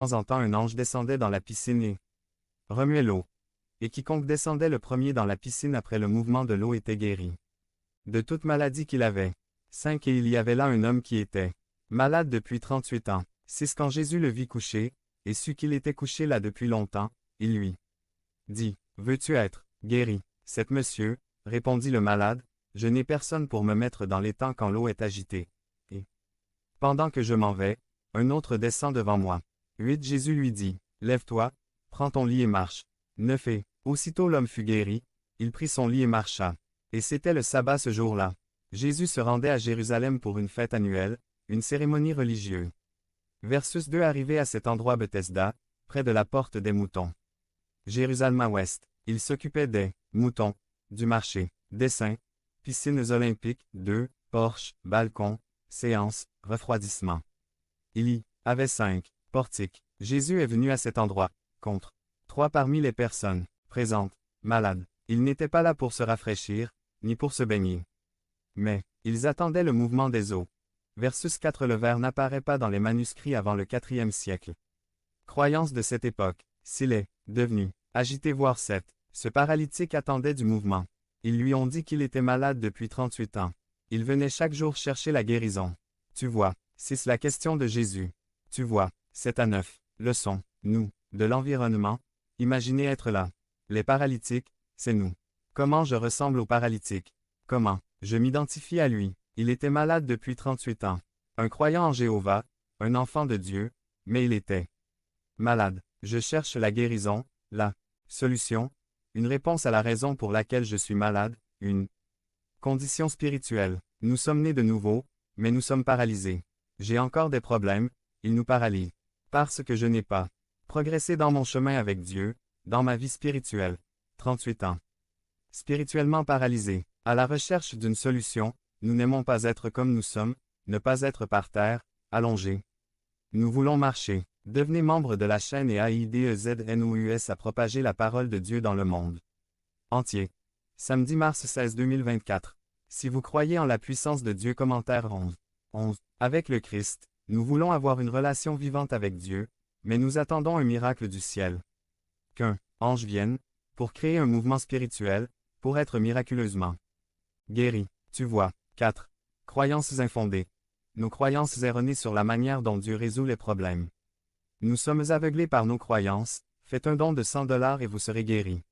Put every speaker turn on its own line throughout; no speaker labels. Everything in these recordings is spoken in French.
temps en temps un ange descendait dans la piscine et remuait l'eau. Et quiconque descendait le premier dans la piscine après le mouvement de l'eau était guéri. De toute maladie qu'il avait. 5. Et il y avait là un homme qui était malade depuis 38 ans. 6. Quand Jésus le vit couché, et sut qu'il était couché là depuis longtemps, il lui dit, veux-tu être guéri? 7. Monsieur, répondit le malade, je n'ai personne pour me mettre dans l'étang quand l'eau est agitée. Et pendant que je m'en vais, un autre descend devant moi. 8. Jésus lui dit, lève-toi, prends ton lit et marche. 9. Et aussitôt l'homme fut guéri, il prit son lit et marcha. Et c'était le sabbat ce jour-là. Jésus se rendait à Jérusalem pour une fête annuelle, une cérémonie religieuse. Versus 2. Arrivé à cet endroit Bethesda, près de la porte des moutons. Jérusalem ouest, il s'occupait des moutons, du marché, des saints, piscines olympiques, 2, porches, balcons, séances, refroidissement. Il y avait 5 portiques. Jésus est venu à cet endroit, contre 3 parmi les personnes présentes, malades. Il n'était pas là pour se rafraîchir, ni pour se baigner. Mais, ils attendaient le mouvement des eaux. Versus 4. Le vers n'apparaît pas dans les manuscrits avant le IVe siècle. Croyance de cette époque, s'il est devenu agité voire 7. Ce paralytique attendait du mouvement. Ils lui ont dit qu'il était malade depuis 38 ans. Il venait chaque jour chercher la guérison. Tu vois, c'est la question de Jésus. Tu vois, 7 à 9. Leçon, nous, de l'environnement, imaginez être là. Les paralytiques, c'est nous. Comment je ressemble aux paralytiques? Comment je m'identifie à lui? Il était malade depuis 38 ans. Un croyant en Jéhovah, un enfant de Dieu, mais il était malade. Je cherche la guérison, la solution, une réponse à la raison pour laquelle je suis malade, une condition spirituelle. Nous sommes nés de nouveau, mais nous sommes paralysés. J'ai encore des problèmes, ils nous paralysent. Parce que je n'ai pas progressé dans mon chemin avec Dieu, dans ma vie spirituelle. 38 ans. Spirituellement paralysé. À la recherche d'une solution, nous n'aimons pas être comme nous sommes, ne pas être par terre, allongés. Nous voulons marcher. Devenez membre de la chaîne et AIDEZNOUS à propager la parole de Dieu dans le monde entier. Samedi mars 16 2024. Si vous croyez en la puissance de Dieu. Commentaire 11. 11. Avec le Christ, nous voulons avoir une relation vivante avec Dieu, mais nous attendons un miracle du ciel. Qu'un ange vienne, pour créer un mouvement spirituel, pour être miraculeusement guéri. Tu vois. 4. Croyances infondées. Nos croyances erronées sur la manière dont Dieu résout les problèmes. Nous sommes aveuglés par nos croyances. Faites un don de 100 $ et vous serez guéri.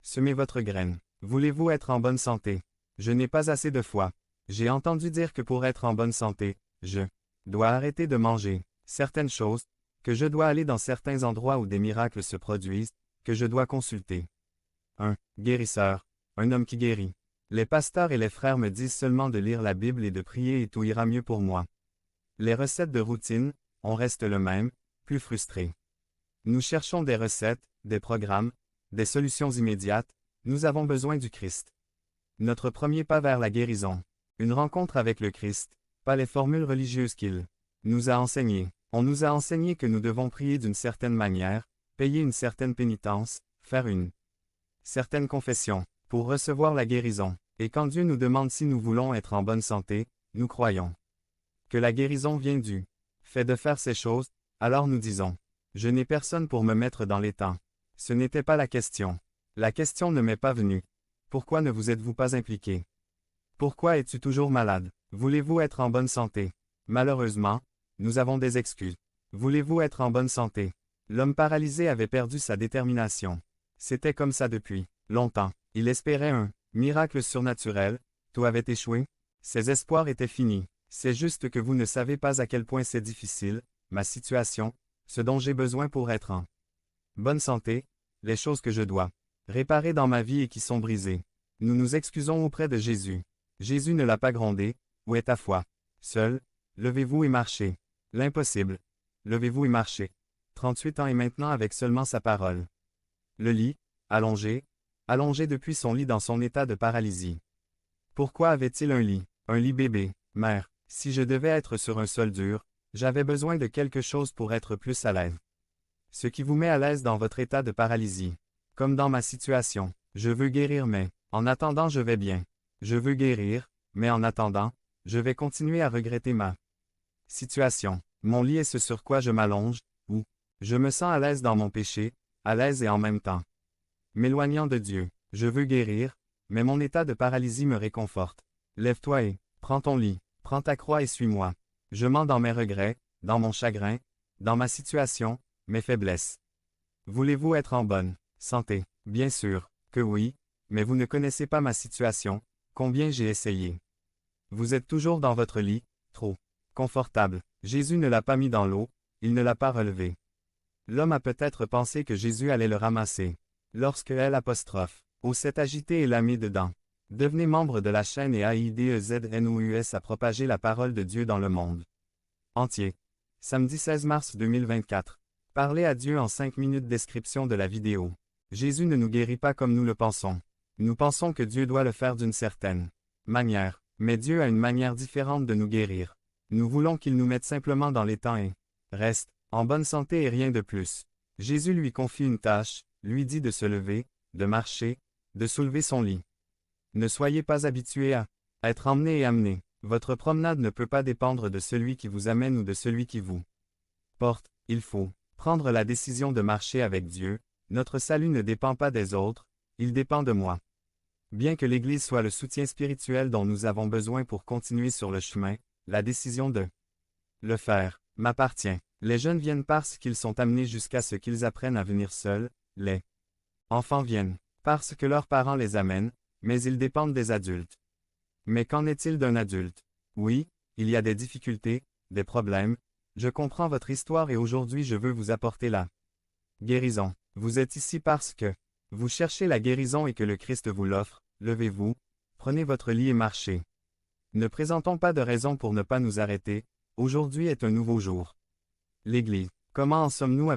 Semez votre graine. Voulez-vous être en bonne santé? Je n'ai pas assez de foi. J'ai entendu dire que pour être en bonne santé, je dois arrêter de manger certaines choses, que je dois aller dans certains endroits où des miracles se produisent, que je dois consulter un guérisseur, un homme qui guérit. Les pasteurs et les frères me disent seulement de lire la Bible et de prier et tout ira mieux pour moi. Les recettes de routine, on reste le même, plus frustré. Nous cherchons des recettes, des programmes, des solutions immédiates, nous avons besoin du Christ. Notre premier pas vers la guérison. Une rencontre avec le Christ, pas les formules religieuses qu'il nous a enseignées. On nous a enseigné que nous devons prier d'une certaine manière, payer une certaine pénitence, faire une certaine confession, pour recevoir la guérison. Et quand Dieu nous demande si nous voulons être en bonne santé, nous croyons que la guérison vient du fait de faire ces choses, alors nous disons, je n'ai personne pour me mettre dans l'étang. Ce n'était pas la question. La question ne m'est pas venue. Pourquoi ne vous êtes-vous pas impliqué? Pourquoi es-tu toujours malade? Voulez-vous être en bonne santé? Malheureusement, nous avons des excuses. Voulez-vous être en bonne santé? L'homme paralysé avait perdu sa détermination. C'était comme ça depuis longtemps. Il espérait un miracle surnaturel. Tout avait échoué. Ses espoirs étaient finis. C'est juste que vous ne savez pas à quel point c'est difficile, ma situation, ce dont j'ai besoin pour être en bonne santé, les choses que je dois réparer dans ma vie et qui sont brisées. Nous nous excusons auprès de Jésus. Jésus ne l'a pas grondé. Où est ta foi? Seul, levez-vous et marchez. L'impossible. Levez-vous et marchez. 38 ans et maintenant avec seulement sa parole. Le lit, allongé depuis son lit dans son état de paralysie. Pourquoi avait-il un lit? Un lit bébé, mère. Si je devais être sur un sol dur, j'avais besoin de quelque chose pour être plus à l'aise. Ce qui vous met à l'aise dans votre état de paralysie. Comme dans ma situation. Je veux guérir mais, en attendant je vais bien. Je veux guérir, mais en attendant, je vais continuer à regretter ma situation. Mon lit est ce sur quoi je m'allonge, ou Je me sens à l'aise dans mon péché, à l'aise et en même temps. M'éloignant de Dieu, je veux guérir, mais mon état de paralysie me réconforte. Lève-toi et, prends ton lit, prends ta croix et suis-moi. Je mens dans mes regrets, dans mon chagrin, dans ma situation, mes faiblesses. Voulez-vous être en bonne santé? Bien sûr, que oui, mais vous ne connaissez pas ma situation, combien j'ai essayé. Vous êtes toujours dans votre lit, trop confortable. Jésus ne l'a pas mis dans l'eau, il ne l'a pas relevé. L'homme a peut-être pensé que Jésus allait le ramasser. Lorsque L', s'est agité et l'a mis dedans. Devenez membre de la chaîne et AIDEZNOUS à propager la parole de Dieu dans le monde entier. Samedi 16 mars 2024. Parlez à Dieu en 5 minutes. Description de la vidéo. Jésus ne nous guérit pas comme nous le pensons. Nous pensons que Dieu doit le faire d'une certaine manière, mais Dieu a une manière différente de nous guérir. Nous voulons qu'il nous mette simplement dans les temps et reste en bonne santé et rien de plus. Jésus lui confie une tâche, lui dit de se lever, de marcher, de soulever son lit. Ne soyez pas habitués à être emmené et amené. Votre promenade ne peut pas dépendre de celui qui vous amène ou de celui qui vous porte. Il faut prendre la décision de marcher avec Dieu. Notre salut ne dépend pas des autres, il dépend de moi. Bien que l'Église soit le soutien spirituel dont nous avons besoin pour continuer sur le chemin, la décision de le faire m'appartient. Les jeunes viennent parce qu'ils sont amenés jusqu'à ce qu'ils apprennent à venir seuls, les enfants viennent parce que leurs parents les amènent, mais ils dépendent des adultes. Mais qu'en est-il d'un adulte? Oui, il y a des difficultés, des problèmes. Je comprends votre histoire et aujourd'hui je veux vous apporter la guérison. Vous êtes ici parce que vous cherchez la guérison et que le Christ vous l'offre. Levez-vous, prenez votre lit et marchez. Ne présentons pas de raison pour ne pas nous arrêter. Aujourd'hui est un nouveau jour. L'Église. Comment en sommes-nous avec